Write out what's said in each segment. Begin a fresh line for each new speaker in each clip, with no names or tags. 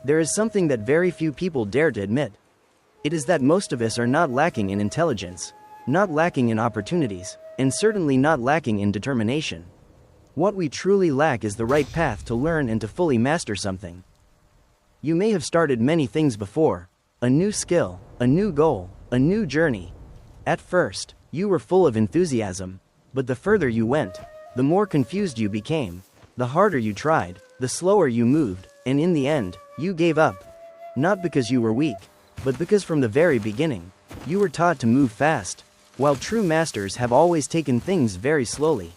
There is something that very few people dare to admit. It is that most of us are not lacking in intelligence, not lacking in opportunities, and certainly not lacking in determination. What we truly lack is the right path to learn and to fully master something. You may have started many things before, a new skill, a new goal, a new journey. At first, you were full of enthusiasm, but the further you went, the more confused you became, the harder you tried, the slower you moved, and in the end, you gave up. Not because you were weak, but because from the very beginning, you were taught to move fast, while true masters have always taken things very slowly.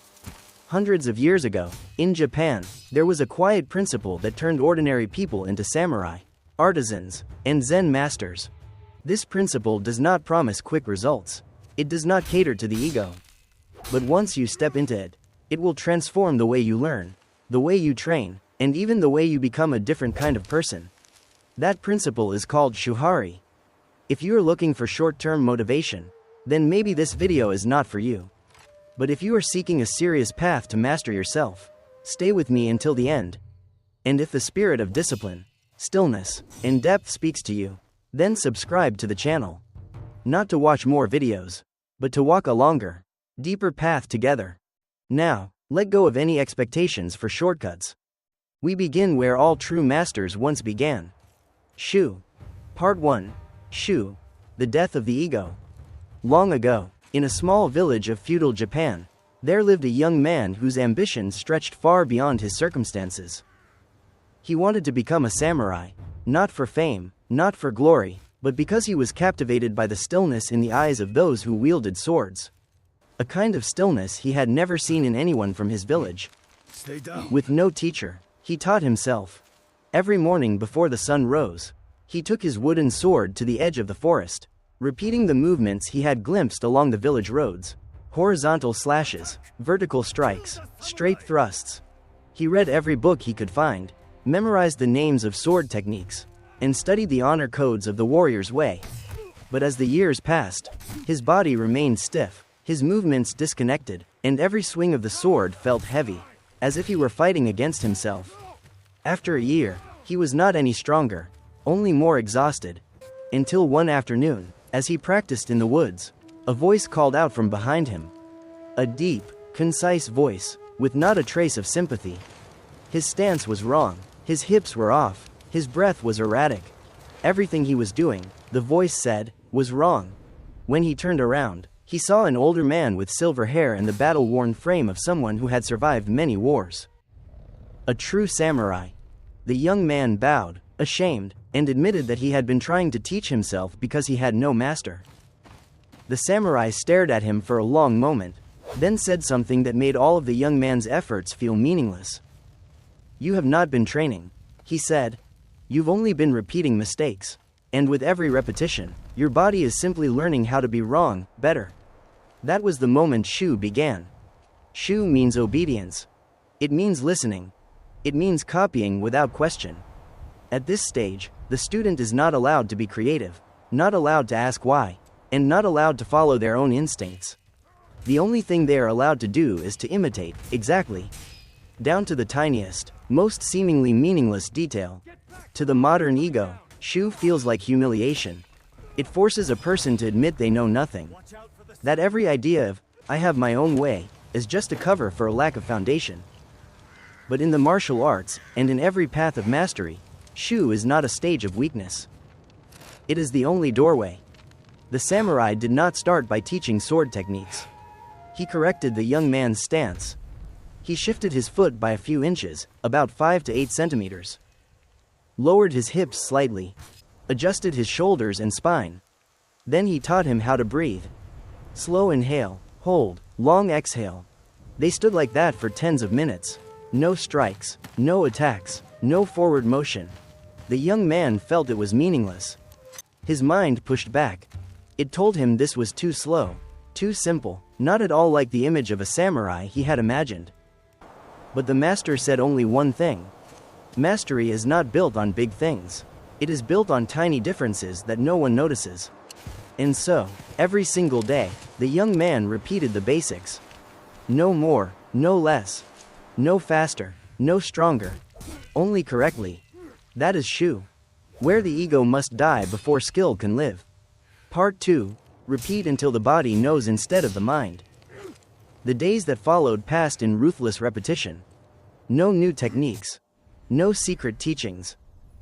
Hundreds of years ago, in Japan, there was a quiet principle that turned ordinary people into samurai, artisans, and Zen masters. This principle does not promise quick results. It does not cater to the ego. But once you step into it, it will transform the way you learn, the way you train, and even the way you become a different kind of person. That principle is called Shuhari. If you are looking for short-term motivation, then maybe this video is not for you. But if you are seeking a serious path to master yourself, stay with me until the end. And if the spirit of discipline, stillness, and depth speaks to you, then subscribe to the channel. Not to watch more videos, but to walk a longer, deeper path together. Now, let go of any expectations for shortcuts. We begin where all true masters once began. Shu. Part 1. Shu. The death of the ego. Long ago, in a small village of feudal Japan, there lived a young man whose ambitions stretched far beyond his circumstances. He wanted to become a samurai, not for fame, not for glory, but because he was captivated by the stillness in the eyes of those who wielded swords. A kind of stillness he had never seen in anyone from his village.
Stay down.
With no teacher, he taught himself. Every morning before the sun rose, he took his wooden sword to the edge of the forest, repeating the movements he had glimpsed along the village roads: horizontal slashes, vertical strikes, straight thrusts. He read every book he could find, memorized the names of sword techniques, and studied the honor codes of the warrior's way. But as the years passed, his body remained stiff, his movements disconnected, and every swing of the sword felt heavy, as if he were fighting against himself. After a year, he was not any stronger, only more exhausted. Until one afternoon, as he practiced in the woods, a voice called out from behind him. A deep, concise voice, with not a trace of sympathy. His stance was wrong, his hips were off, his breath was erratic. Everything he was doing, the voice said, was wrong. When he turned around, he saw an older man with silver hair and the battle-worn frame of someone who had survived many wars. A true samurai. The young man bowed, ashamed, and admitted that he had been trying to teach himself because he had no master. The samurai stared at him for a long moment, then said something that made all of the young man's efforts feel meaningless. "You have not been training," he said. "You've only been repeating mistakes. And with every repetition, your body is simply learning how to be wrong, better." That was the moment Shu began. Shu means obedience. It means listening. It means copying without question. At this stage, the student is not allowed to be creative, not allowed to ask why, and not allowed to follow their own instincts. The only thing they are allowed to do is to imitate, exactly, down to the tiniest, most seemingly meaningless detail. To the modern ego, Shu feels like humiliation. It forces a person to admit they know nothing. That every idea of, "I have my own way," is just a cover for a lack of foundation. But in the martial arts, and in every path of mastery, Shu is not a stage of weakness. It is the only doorway. The samurai did not start by teaching sword techniques. He corrected the young man's stance. He shifted his foot by a few inches, about 5 to 8 centimeters. Lowered his hips slightly. Adjusted his shoulders and spine. Then he taught him how to breathe. Slow inhale, hold, long exhale. They stood like that for tens of minutes. No strikes, no attacks, no forward motion. The young man felt it was meaningless. His mind pushed back. It told him this was too slow, too simple, not at all like the image of a samurai he had imagined. But the master said only one thing. Mastery is not built on big things. It is built on tiny differences that no one notices. And so, every single day, the young man repeated the basics. No more, no less. No faster, no stronger. Only correctly. That is Shu. Where the ego must die before skill can live. Part 2. Repeat until the body knows instead of the mind. The days that followed passed in ruthless repetition. No new techniques. No secret teachings.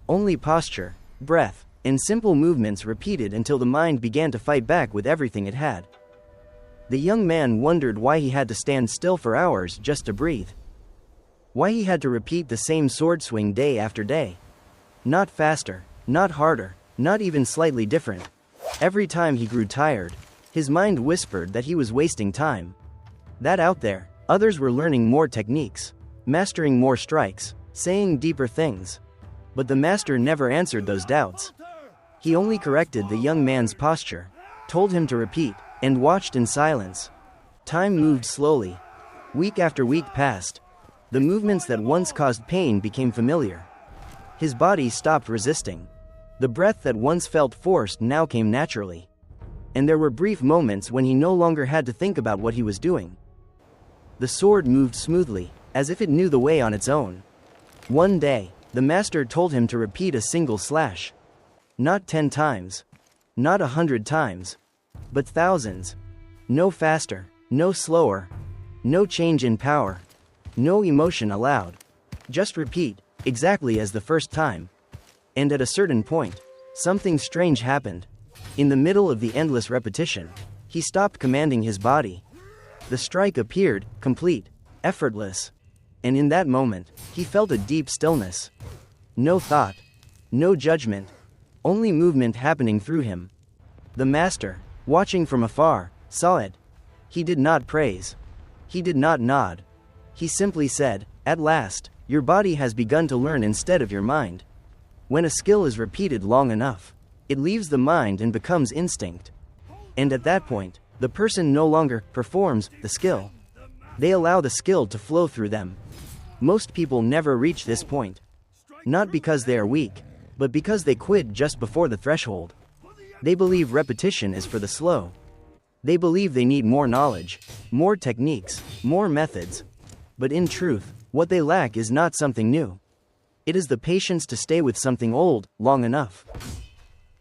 Only posture, breath, and simple movements repeated until the mind began to fight back with everything it had. The young man wondered why he had to stand still for hours just to breathe. Why he had to repeat the same sword swing day after day. Not faster, not harder, not even slightly different. Every time he grew tired, his mind whispered that he was wasting time. That out there, others were learning more techniques, mastering more strikes, saying deeper things. But the master never answered those doubts. He only corrected the young man's posture, told him to repeat, and watched in silence. Time moved slowly. Week after week passed. The movements that once caused pain became familiar. His body stopped resisting. The breath that once felt forced now came naturally. And there were brief moments when he no longer had to think about what he was doing. The sword moved smoothly, as if it knew the way on its own. One day, the master told him to repeat a single slash. Not 10 times. Not 100 times. But thousands. No faster, no slower. No change in power. No emotion allowed. Just repeat, exactly as the first time. And at a certain point, something strange happened. In the middle of the endless repetition, he stopped commanding his body. The strike appeared, complete, effortless. And in that moment, he felt a deep stillness. No thought. No judgment. Only movement happening through him. The master, watching from afar, saw it. He did not praise. He did not nod. He simply said, "At last, your body has begun to learn instead of your mind." When a skill is repeated long enough, it leaves the mind and becomes instinct. And at that point, the person no longer performs the skill. They allow the skill to flow through them. Most people never reach this point. Not because they are weak, but because they quit just before the threshold. They believe repetition is for the slow. They believe they need more knowledge, more techniques, more methods. But in truth, what they lack is not something new. It is the patience to stay with something old long enough.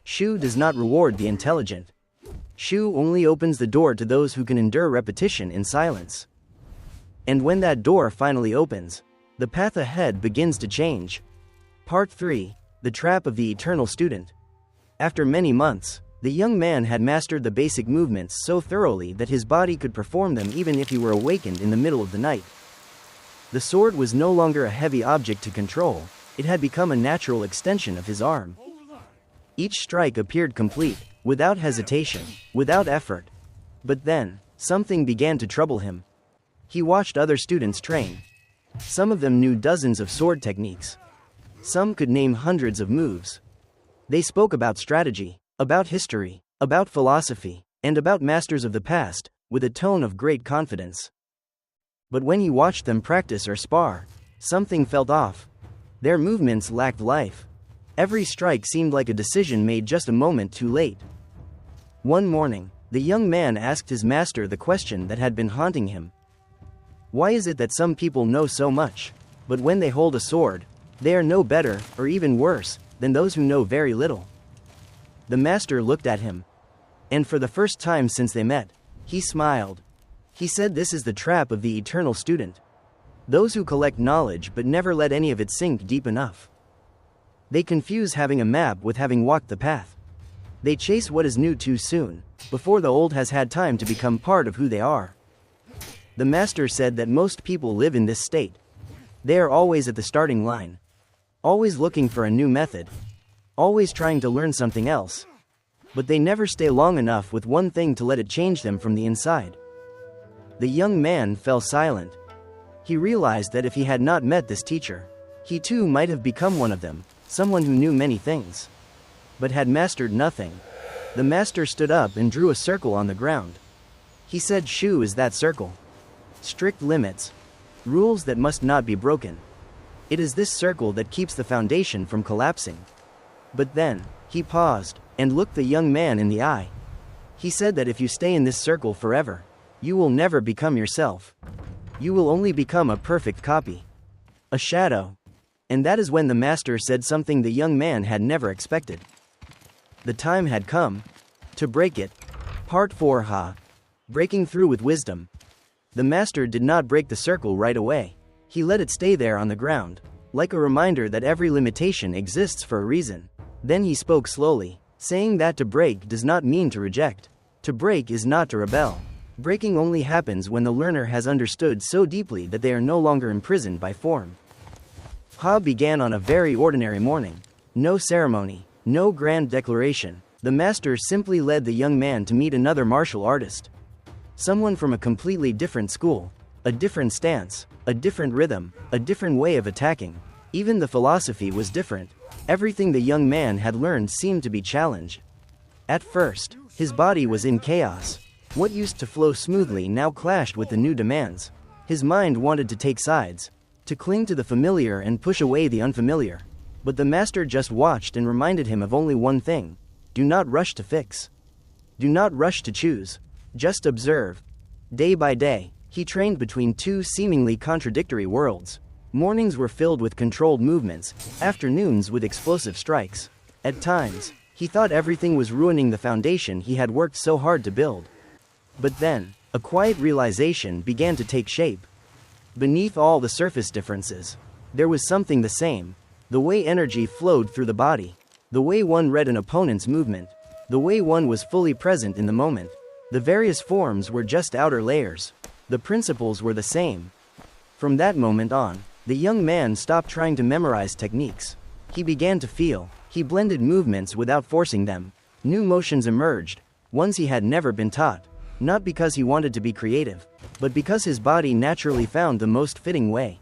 Shu does not reward the intelligent. Shu only opens the door to those who can endure repetition in silence. And when that door finally opens, the path ahead begins to change. Part 3. The Trap of the Eternal Student. After many months, the young man had mastered the basic movements so thoroughly that his body could perform them even if he were awakened in the middle of the night. The sword was no longer a heavy object to control, it had become a natural extension of his arm. Each strike appeared complete, without hesitation, without effort. But then, something began to trouble him. He watched other students train. Some of them knew dozens of sword techniques. Some could name hundreds of moves. They spoke about strategy, about history, about philosophy, and about masters of the past, with a tone of great confidence. But when he watched them practice or spar, something felt off. Their movements lacked life. Every strike seemed like a decision made just a moment too late. One morning, the young man asked his master the question that had been haunting him. Why is it that some people know so much, but when they hold a sword, they are no better, or even worse, than those who know very little? The master looked at him. And for the first time since they met, he smiled. He said, "This is the trap of the eternal student. Those who collect knowledge but never let any of it sink deep enough. They confuse having a map with having walked the path. They chase what is new too soon, before the old has had time to become part of who they are." The master said that most people live in this state. They are always at the starting line. Always looking for a new method. Always trying to learn something else. But they never stay long enough with one thing to let it change them from the inside. The young man fell silent. He realized that if he had not met this teacher, he too might have become one of them, someone who knew many things, but had mastered nothing. The master stood up and drew a circle on the ground. He said, "Shu is that circle. Strict limits. Rules that must not be broken. It is this circle that keeps the foundation from collapsing." But then, he paused, and looked the young man in the eye. He said that if you stay in this circle forever, you will never become yourself. You will only become a perfect copy. A shadow. And that is when the master said something the young man had never expected. The time had come to break it. Part 4 Ha. Breaking through with wisdom. The master did not break the circle right away. He let it stay there on the ground, like a reminder that every limitation exists for a reason. Then he spoke slowly, saying that to break does not mean to reject. To break is not to rebel. Breaking only happens when the learner has understood so deeply that they are no longer imprisoned by form. Ha began on a very ordinary morning. No ceremony, no grand declaration. The master simply led the young man to meet another martial artist. Someone from a completely different school, a different stance, a different rhythm, a different way of attacking. Even the philosophy was different. Everything the young man had learned seemed to be challenged. At first, his body was in chaos. What used to flow smoothly now clashed with the new demands. His mind wanted to take sides, to cling to the familiar and push away the unfamiliar. But the master just watched and reminded him of only one thing: do not rush to fix. Do not rush to choose. Just observe. Day by day, he trained between two seemingly contradictory worlds. Mornings were filled with controlled movements, afternoons with explosive strikes. At times, he thought everything was ruining the foundation he had worked so hard to build. But then, a quiet realization began to take shape. Beneath all the surface differences, there was something the same: the way energy flowed through the body, the way one read an opponent's movement, the way one was fully present in the moment. The various forms were just outer layers. The principles were the same. From that moment on, the young man stopped trying to memorize techniques. He began to feel. He blended movements without forcing them. New motions emerged, ones he had never been taught. Not because he wanted to be creative, but because his body naturally found the most fitting way.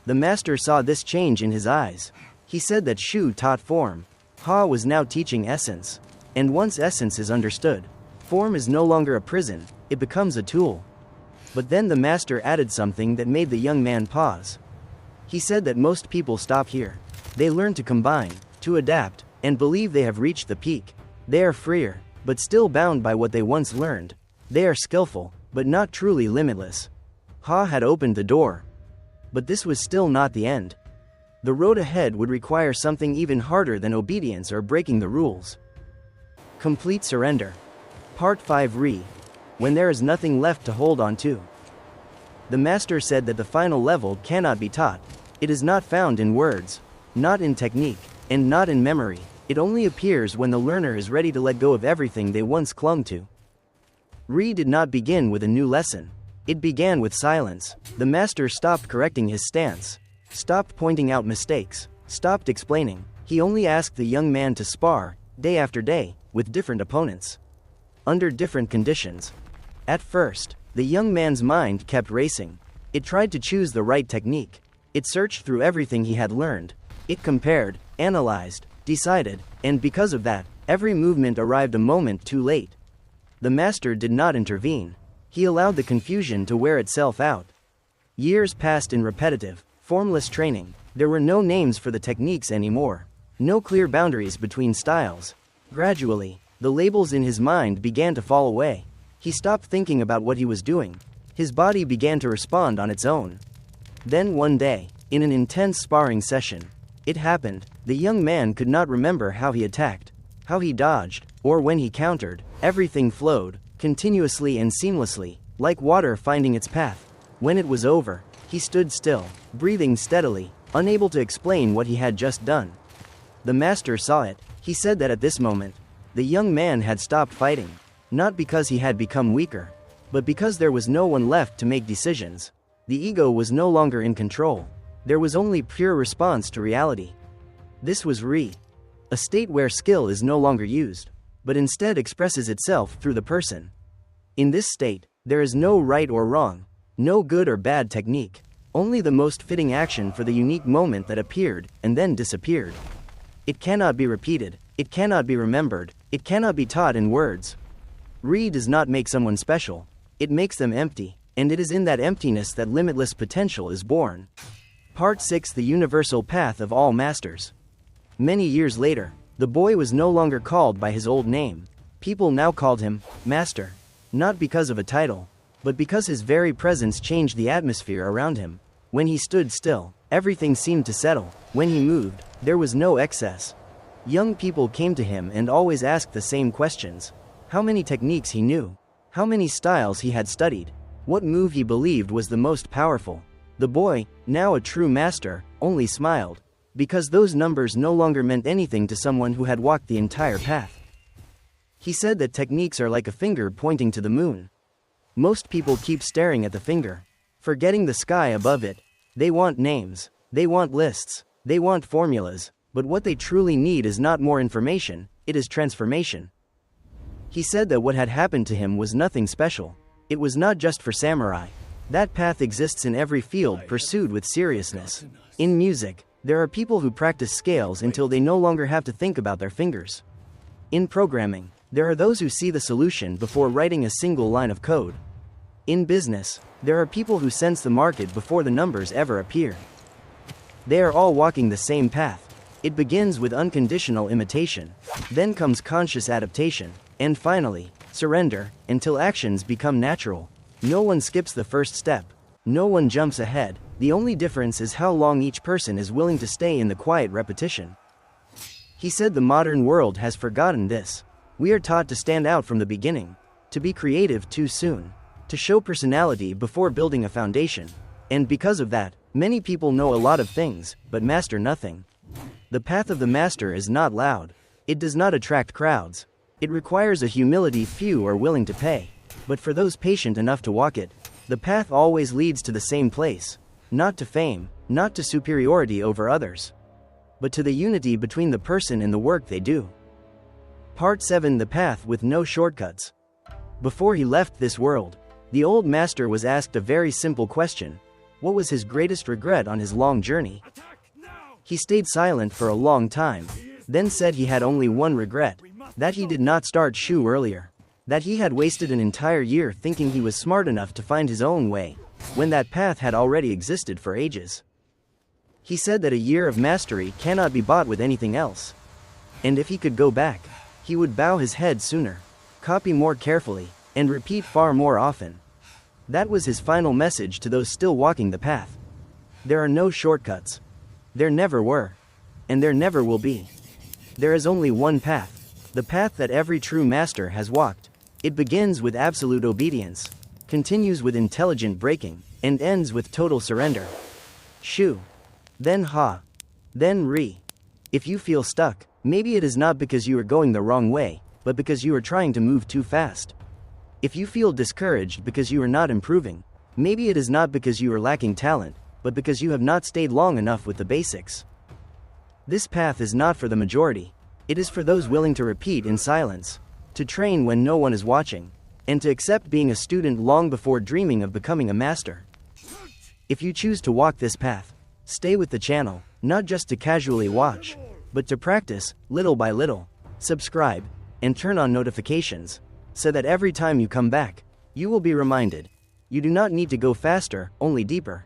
The master saw this change in his eyes. He said that Shu taught form. Ha was now teaching essence. And once essence is understood, form is no longer a prison, it becomes a tool. But then the master added something that made the young man pause. He said that most people stop here. They learn to combine, to adapt, and believe they have reached the peak. They are freer, but still bound by what they once learned. They are skillful, but not truly limitless. Ha had opened the door. But this was still not the end. The road ahead would require something even harder than obedience or breaking the rules. Complete surrender. Part 5 Re. When there is nothing left to hold on to. The master said that the final level cannot be taught. It is not found in words, not in technique, and not in memory. It only appears when the learner is ready to let go of everything they once clung to. Re did not begin with a new lesson. It began with silence. The master stopped correcting his stance, stopped pointing out mistakes, stopped explaining. He only asked the young man to spar, day after day, with different opponents, under different conditions. At first, the young man's mind kept racing. It tried to choose the right technique. It searched through everything he had learned. It compared, analyzed, decided, and because of that, every movement arrived a moment too late. The master did not intervene. He allowed the confusion to wear itself out. Years passed in repetitive, formless training. There were no names for the techniques anymore. No clear boundaries between styles. Gradually, the labels in his mind began to fall away. He stopped thinking about what he was doing. His body began to respond on its own. Then one day, in an intense sparring session, it happened. The young man could not remember how he attacked, how he dodged, or when he countered. Everything flowed, continuously and seamlessly, like water finding its path. When it was over, he stood still, breathing steadily, unable to explain what he had just done. The master saw it. He said that at this moment, the young man had stopped fighting, not because he had become weaker, but because there was no one left to make decisions. The ego was no longer in control. There was only pure response to reality. This was Re. A state where skill is no longer used, but instead expresses itself through the person. In this state, there is no right or wrong, no good or bad technique, only the most fitting action for the unique moment that appeared and then disappeared. It cannot be repeated, it cannot be remembered, it cannot be taught in words. Re does not make someone special, it makes them empty, and it is in that emptiness that limitless potential is born. Part 6 The Universal Path of All Masters. Many years later, the boy was no longer called by his old name. People now called him Master, not because of a title, but because his very presence changed the atmosphere around him. When he stood still, Everything seemed to settle. When he moved, there was no excess. Young people came to him and always asked the same questions. How many techniques he knew. How many styles he had studied. What move he believed was the most powerful. The boy, now a true master, only smiled, because those numbers no longer meant anything to someone who had walked the entire path. He said that techniques are like a finger pointing to the moon. Most people keep staring at the finger, forgetting the sky above it. They want names, they want lists, they want formulas, but what they truly need is not more information, it is transformation. He said that what had happened to him was nothing special. It was not just for samurai. That path exists in every field pursued with seriousness. In music, there are people who practice scales until they no longer have to think about their fingers. In programming, there are those who see the solution before writing a single line of code. In business, there are people who sense the market before the numbers ever appear. They are all walking the same path. It begins with unconditional imitation, then comes conscious adaptation, and finally, surrender, until actions become natural. No one skips the first step. No one jumps ahead. The only difference is how long each person is willing to stay in the quiet repetition. He said the modern world has forgotten this. We are taught to stand out from the beginning, to be creative too soon, to show personality before building a foundation. And because of that, many people know a lot of things, but master nothing. The path of the master is not loud. It does not attract crowds. It requires a humility few are willing to pay. But for those patient enough to walk it, the path always leads to the same place. Not to fame, not to superiority over others, but to the unity between the person and the work they do. Part 7: The Path with No Shortcuts. Before he left this world, the old master was asked a very simple question. What was his greatest regret on his long journey? He stayed silent for a long time, then said he had only one regret, that he did not start Shu earlier. That he had wasted an entire year thinking he was smart enough to find his own way, when that path had already existed for ages. He said that a year of mastery cannot be bought with anything else. And if he could go back, he would bow his head sooner, copy more carefully, and repeat far more often. That was his final message to those still walking the path. There are no shortcuts. There never were. And there never will be. There is only one path, the path that every true master has walked. It begins with absolute obedience, continues with intelligent breaking, and ends with total surrender. Shu. Then Ha. Then Ri. If you feel stuck, maybe it is not because you are going the wrong way, but because you are trying to move too fast. If you feel discouraged because you are not improving, maybe it is not because you are lacking talent, but because you have not stayed long enough with the basics. This path is not for the majority. It is for those willing to repeat in silence, to train when no one is watching, and to accept being a student long before dreaming of becoming a master. If you choose to walk this path, stay with the channel, not just to casually watch, but to practice, little by little. Subscribe, and turn on notifications, so that every time you come back, you will be reminded. You do not need to go faster, only deeper.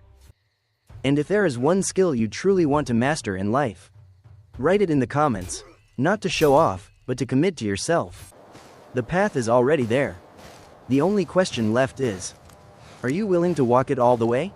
And if there is one skill you truly want to master in life, write it in the comments, not to show off, but to commit to yourself. The path is already there. The only question left is, are you willing to walk it all the way?